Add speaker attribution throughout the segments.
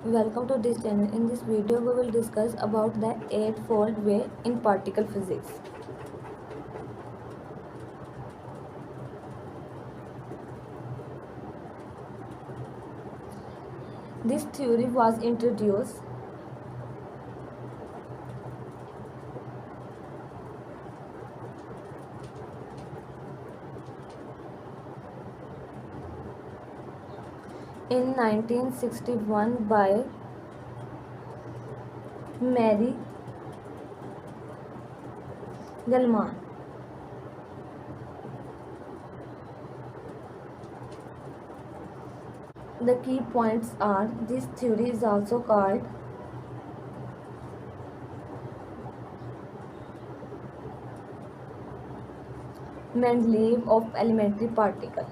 Speaker 1: Welcome to this channel. In this video, we will discuss about the eightfold way in particle physics. This theory was introduced in 1961 by Mary Gell-Mann. The key points are this theory is also called Mendeleev of elementary particle.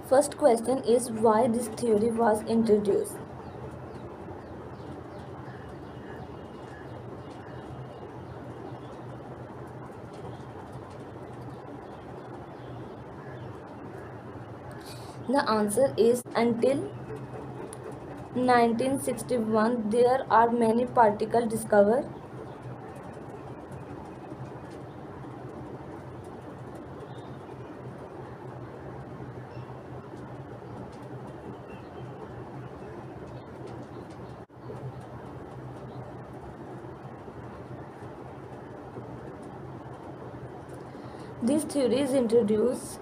Speaker 1: First question is why this theory was introduced. The answer is until 1961 there are many particles discovered. This theory is introduced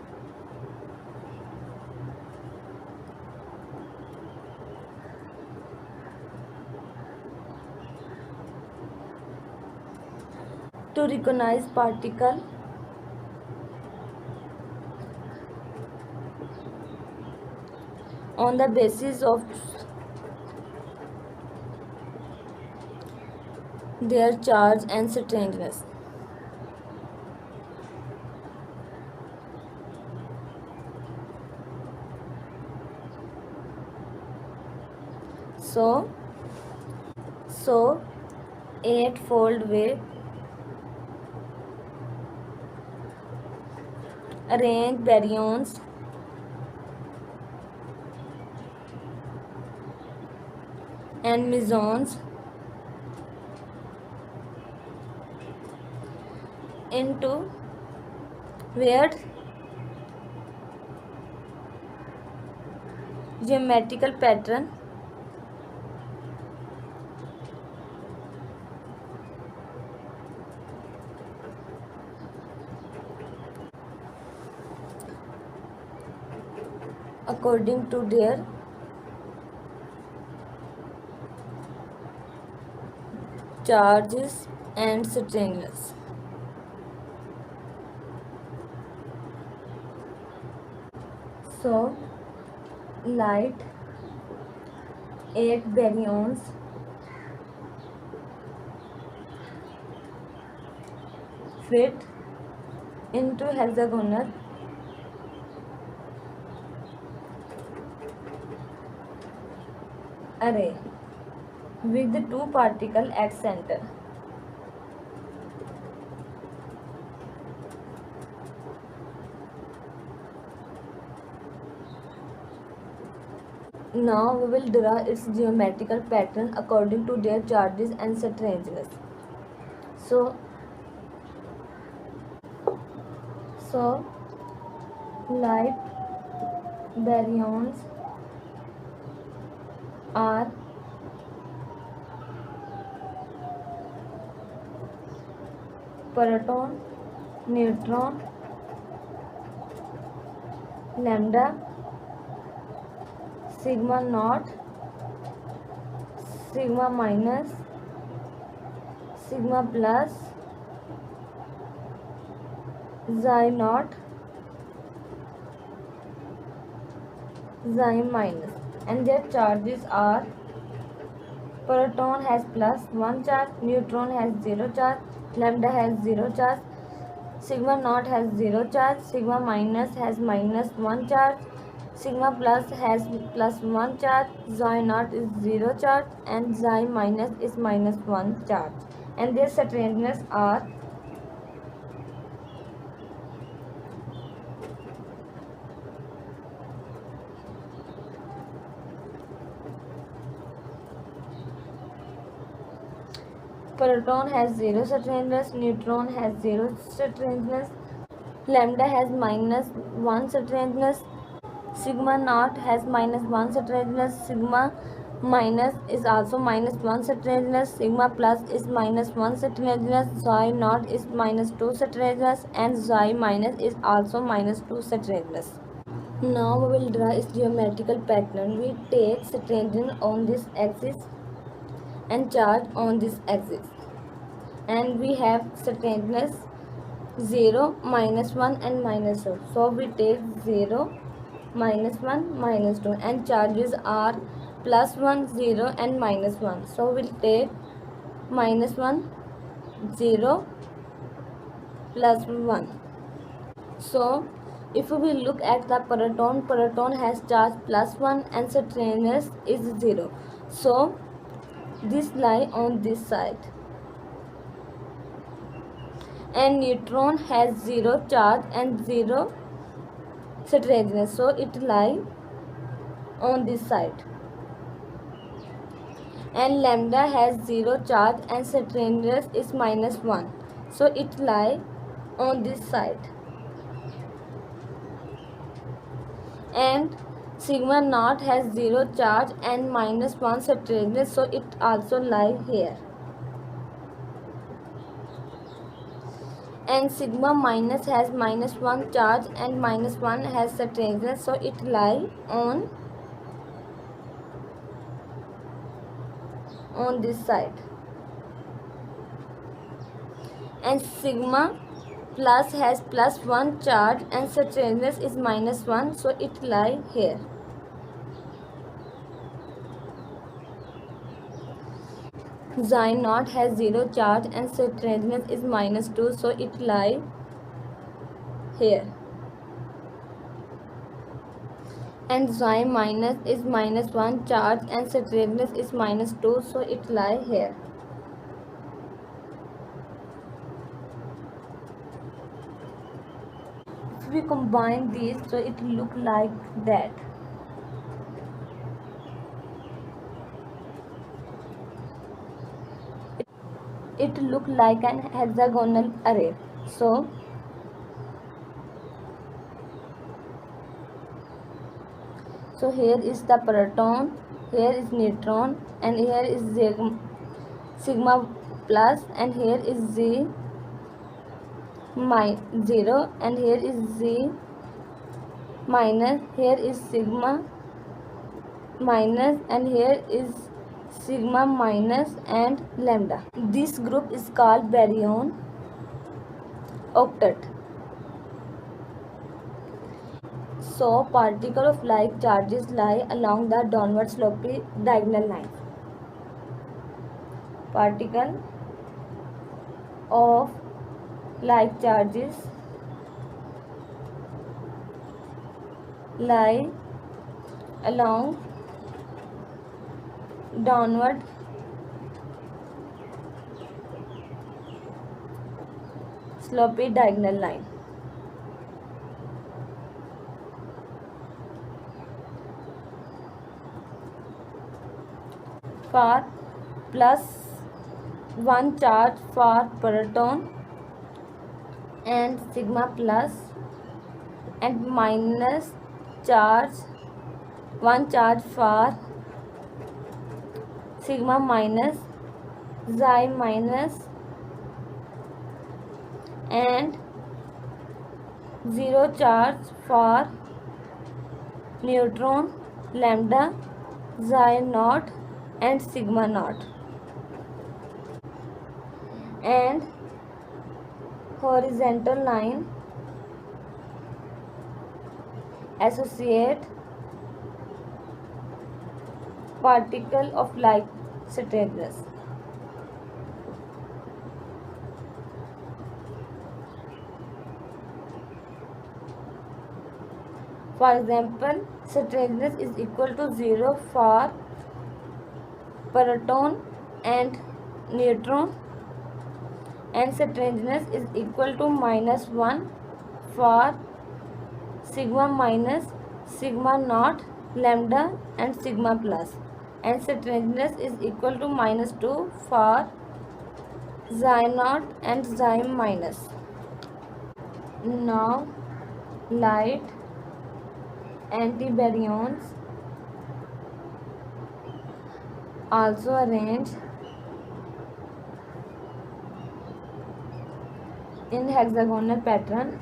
Speaker 1: to recognize particle on the basis of their charge and strangeness. So eightfold way arrange baryons and mesons into weird geometrical pattern according to their charges and strangeness. So light 8 baryons fit into hexagonal array with the two particles at center. Now we will draw its geometrical pattern according to their charges and strangeness. So light baryons are proton, neutron, lambda, sigma naught, sigma minus, sigma plus, xi naught, xi minus, and their charges are proton has plus 1 charge, neutron has 0 charge, lambda has 0 charge, sigma naught has 0 charge, sigma minus has minus 1 charge, sigma plus has plus 1 charge, xi naught is 0 charge, and xi minus is minus 1 charge, and their strangeness are proton has 0 strangeness, neutron has 0 strangeness, lambda has minus 1 strangeness, sigma naught has minus 1 strangeness, sigma minus is also minus 1 strangeness, sigma plus is minus 1 strangeness, xi naught is minus 2 strangeness, and xi minus is also minus 2 strangeness. Now we will draw its geometrical pattern. We take strangeness on this axis and charge on this axis, and we have strangeness 0, minus 1 and minus 2. So we take 0, minus 1, minus 2, and charges are plus 1, 0 and minus 1. So we'll take minus 1, 0, plus 1. So if we look at the proton has charge plus 1 and strangeness is 0. So this lie on this side. And neutron has 0 charge and 0 strangeness, so it lie on this side. And lambda has 0 charge and strangeness is minus 1, so it lie on this side. And sigma naught has 0 charge and minus 1 strangeness, so it also lie here. And sigma minus has minus 1 charge and minus 1 has strangeness, so it lie on this side. And sigma plus has plus 1 charge and strangeness is minus 1, so it lie here. Xi naught has 0 charge and strangeness is minus 2, so it lie here. And xi minus is minus 1 charge and strangeness is minus 2, so it lie here. If we combine these, so it look like that. It look like an hexagonal array. So here is the proton, here is neutron, and here is sigma plus, and here is 0, and here is z minus, here is sigma minus, and here is sigma minus and lambda. This group is called baryon octet. So particle of like charges lie along the downward sloping diagonal line. Particle of like charges lie along downward sloping diagonal line. For plus 1 charge for proton and sigma plus, and minus charge 1 charge for sigma minus, xi minus, and 0 charge for neutron, lambda, xi naught and sigma naught. And horizontal line associate particle of like strangeness. For example, strangeness is equal to 0 for proton and neutron, and strangeness is equal to -1 for sigma minus, sigma naught, lambda and sigma plus, and strangeness is equal to -2 for xi naught and xi minus. Now light antibaryons also arranged in hexagonal pattern,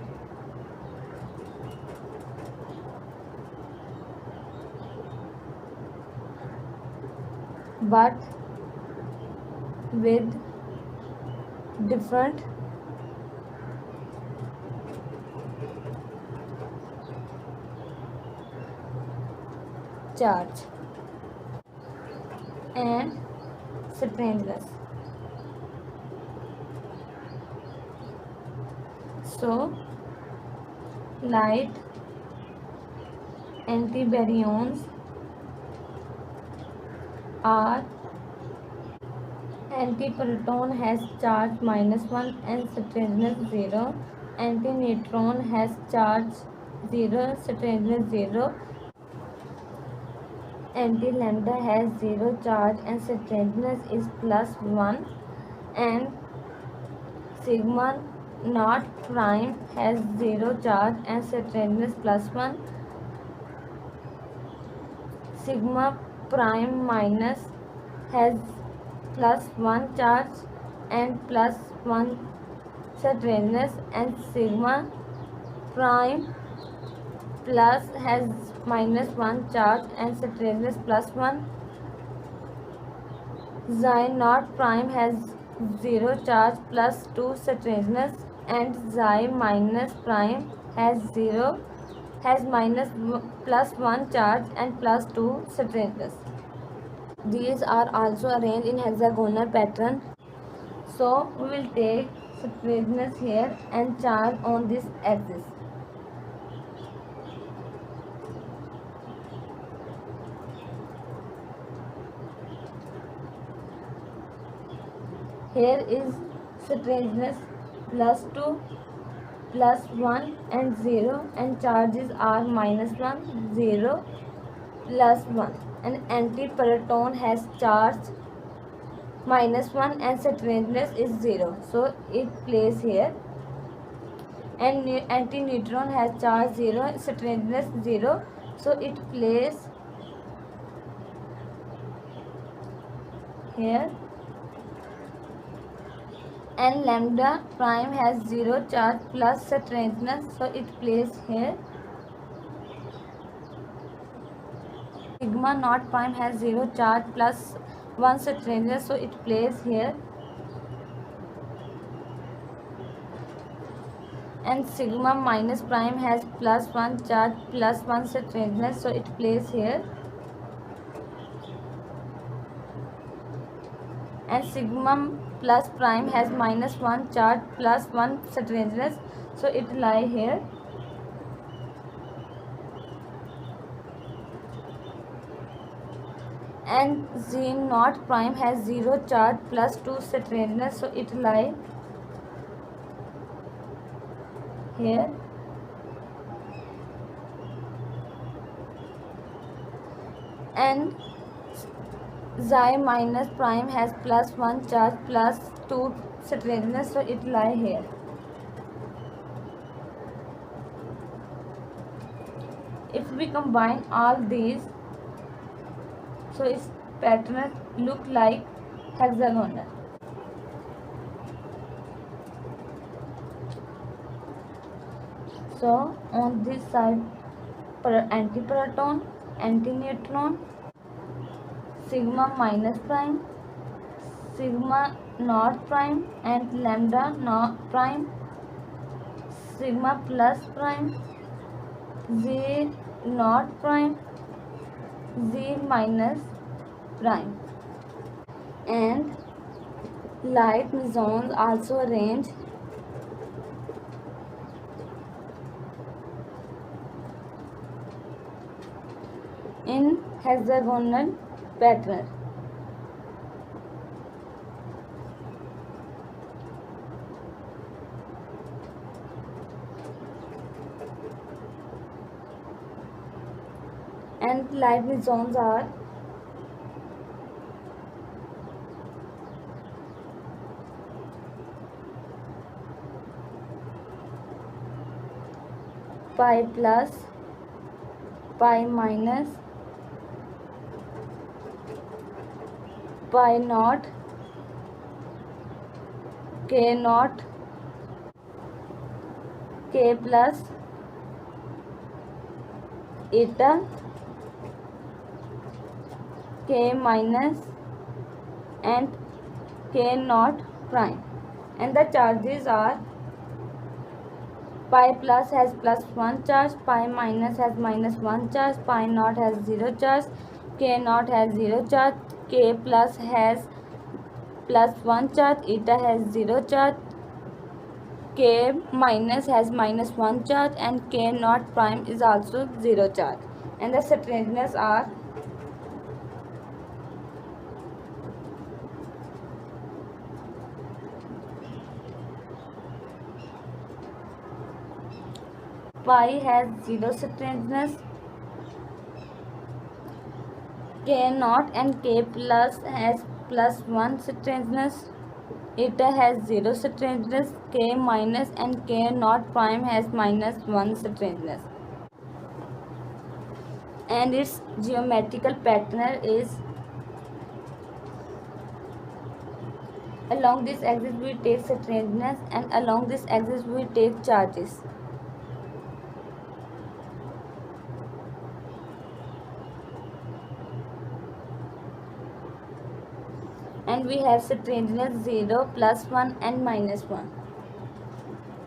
Speaker 1: but with different charge and strangeness. So light antibaryons are antiproton has charge -1 and strangeness 0, antineutron has charge 0, strangeness 0, anti-lambda has 0 charge and strangeness is +1, and sigma naught prime has 0 charge and strangeness +1, sigma prime minus has +1 charge and +1 strangeness, and sigma prime plus has -1 charge and strangeness +1. Xi naught prime has 0 charge +2 strangeness, and xi minus prime has +1 charge and +2 strangeness. These are also arranged in hexagonal pattern. So we will take strangeness here and charge on this axis. Here is strangeness +2, +1 and 0, and charges are -1, 0, +1, and antiproton has charge -1 and strangeness is 0, so it plays here, and antineutron has charge 0, strangeness 0, so it plays here, and lambda prime has 0 charge plus strangeness, so it plays here. Sigma naught prime has 0 charge plus 1 strangeness, so it plays here. And sigma minus prime has +1 charge plus 1 strangeness, so it plays here. And sigma plus prime has -1 charge plus 1 strangeness, so it lie here. And Z naught prime has 0 charge plus 2 strangeness, so it lie here. And Xi minus prime has +1 charge plus 2 strangeness, so it lie here. If we combine all these, so its pattern look like hexagonal. So on this side, antiproton, antineutron, sigma minus prime, sigma naught prime, and lambda naught prime, sigma plus prime, Z naught prime, Z minus prime, and light mesons also arranged in hexagonal pattern. And Leibniz zones are pi plus, pi minus, pi naught, k naught, k plus, eta, k minus, and k naught prime. And the charges are pi plus has plus 1 charge, pi minus has minus 1 charge, pi naught has 0 charge, k naught has 0 charge, k plus has plus 1 charge, eta has 0 charge, k minus has minus 1 charge, and k naught prime is also 0 charge. And the strangeness are pi has 0 strangeness, k naught and k plus has plus 1 strangeness, eta has 0 strangeness, k minus and k naught prime has minus 1 strangeness. And its geometrical pattern is along this axis we take strangeness and along this axis we take charges. And we have strangeness 0, plus 1 and minus 1.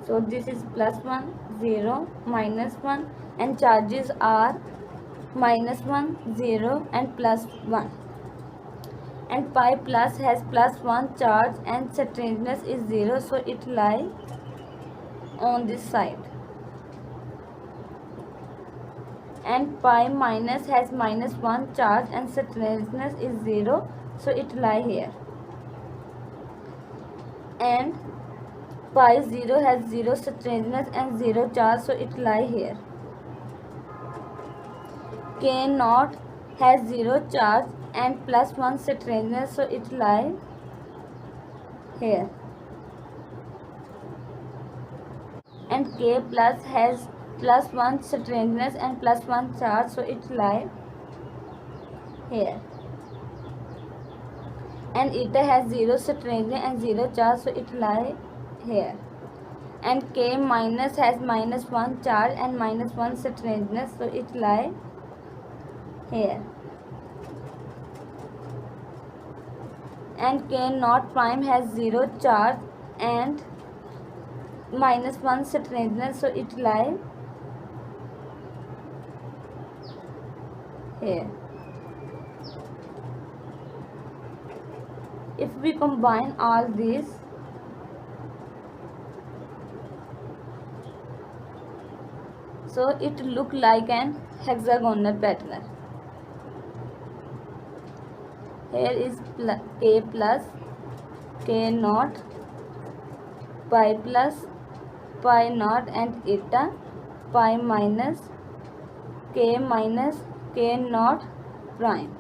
Speaker 1: So this is plus 1, 0, minus 1, and charges are minus 1, 0 and plus 1. And pi plus has plus 1 charge and strangeness is 0, so it lies on this side. And pi minus has minus 1 charge and strangeness is 0, so it lies here. And pi 0 has 0 strangeness and 0 charge, so it lies here. K naught has 0 charge and plus 1 strangeness, so it lies here. And k plus has plus 1 strangeness and plus 1 charge, so it lies here. And eta has 0 strangeness and 0 charge, so it lies here. And k minus has minus 1 charge and minus 1 strangeness, so it lies here. And k naught prime has 0 charge and minus 1 strangeness, so it lies here. If we combine all these, so it look like an hexagonal pattern. Here is k plus, k naught, pi plus, pi naught and eta, pi minus, k naught prime.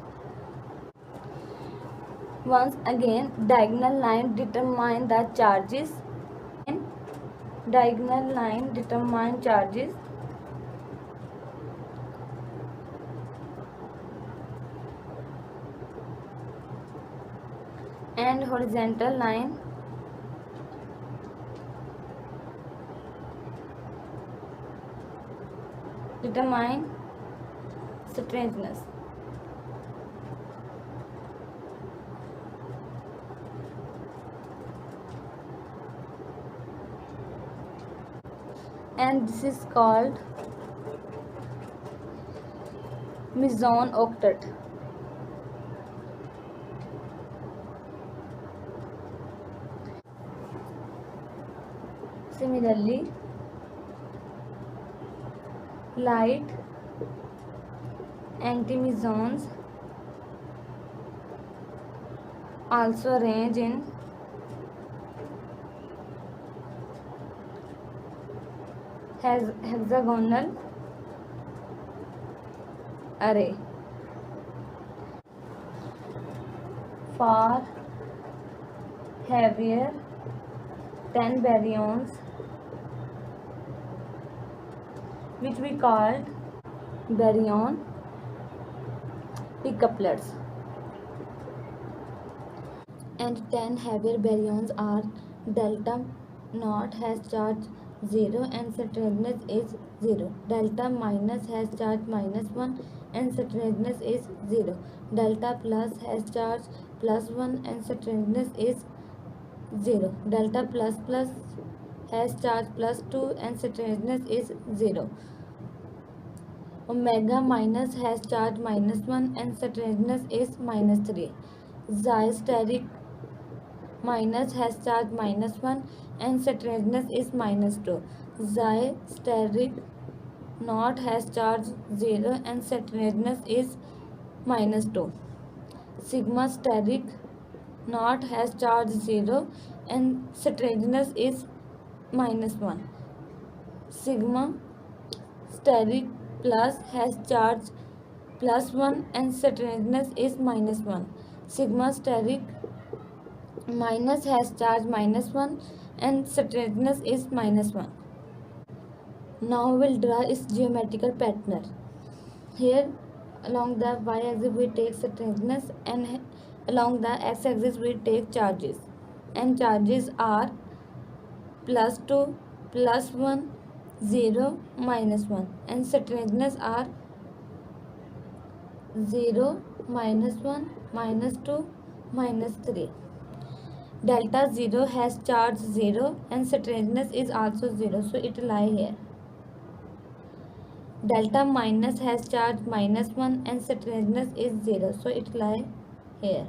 Speaker 1: Once again, diagonal line determine the charges. Diagonal line determine charges. And horizontal line determine strangeness. And this is called Meson octet. Similarly, light Antimesons also arrange in hexagonal array. Far heavier than baryons, which we called baryon decouplets, and 10 heavier baryons are delta naught has charge 0 and strangeness is 0. Delta minus has charge minus 1 and strangeness is 0. Delta plus has charge plus 1 and strangeness is 0. Delta plus plus has charge plus 2 and strangeness is 0. Omega minus has charge minus 1 and strangeness is minus 3. Xi steric minus has charge minus 1 and strangeness is minus 2. Xi steric naught has charge 0 and strangeness is minus 2. Sigma steric naught has charge 0 and strangeness is minus 1. Sigma steric plus has charge plus 1 and strangeness is minus 1. Sigma steric minus has charge minus 1 and strangeness is minus 1. Now we'll draw its geometrical pattern. Here along the y-axis we take strangeness and along the x-axis we take charges. And charges are plus 2, plus 1, 0, minus 1. And strangeness are 0, minus 1, minus 2, minus 3. Delta 0 has charge 0 and strangeness is also 0, so it lie here. Delta minus has charge minus 1 and strangeness is 0, so it lie here.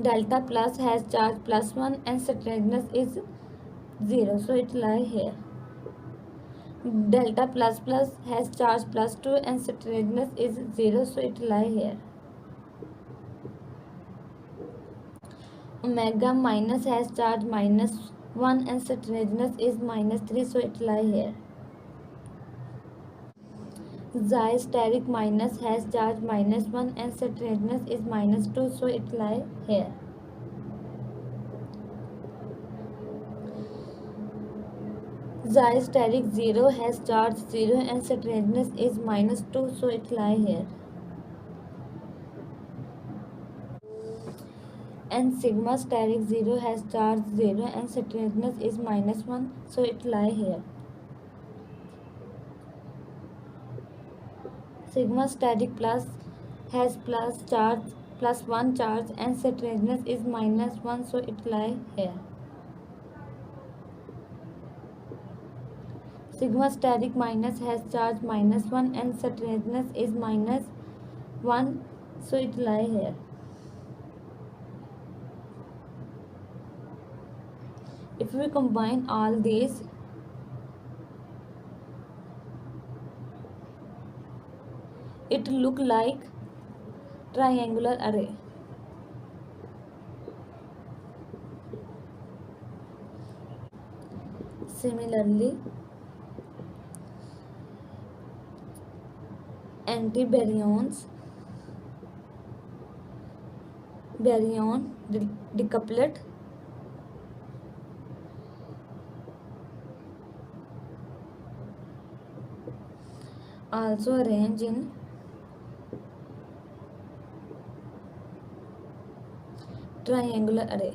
Speaker 1: Delta plus has charge plus 1 and strangeness is 0, so it lie here. Delta plus plus has charge plus 2 and strangeness is 0, so it lie here. Omega minus has charge minus 1 and strangeness is minus 3, so it lie here. Xi steric minus has charge minus 1 and strangeness is minus 2, so it lie here. Xi steric 0 has charge 0 and strangeness is minus 2, so it lie here. And sigma steric 0 has charge 0 and strangeness is minus 1, so it lie here. Sigma steric plus has plus charge plus 1 charge and strangeness is minus 1, so it lie here. Sigma steric minus has charge minus 1 and strangeness is minus 1, so it lie here. If we combine all these, it look like triangular array. Similarly, antibaryons, baryon decouplet, also arrange in triangular array.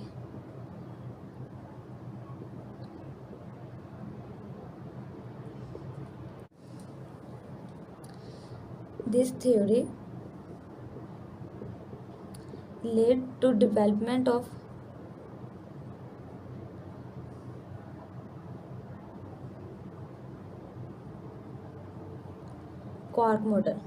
Speaker 1: This theory led to development of quark model.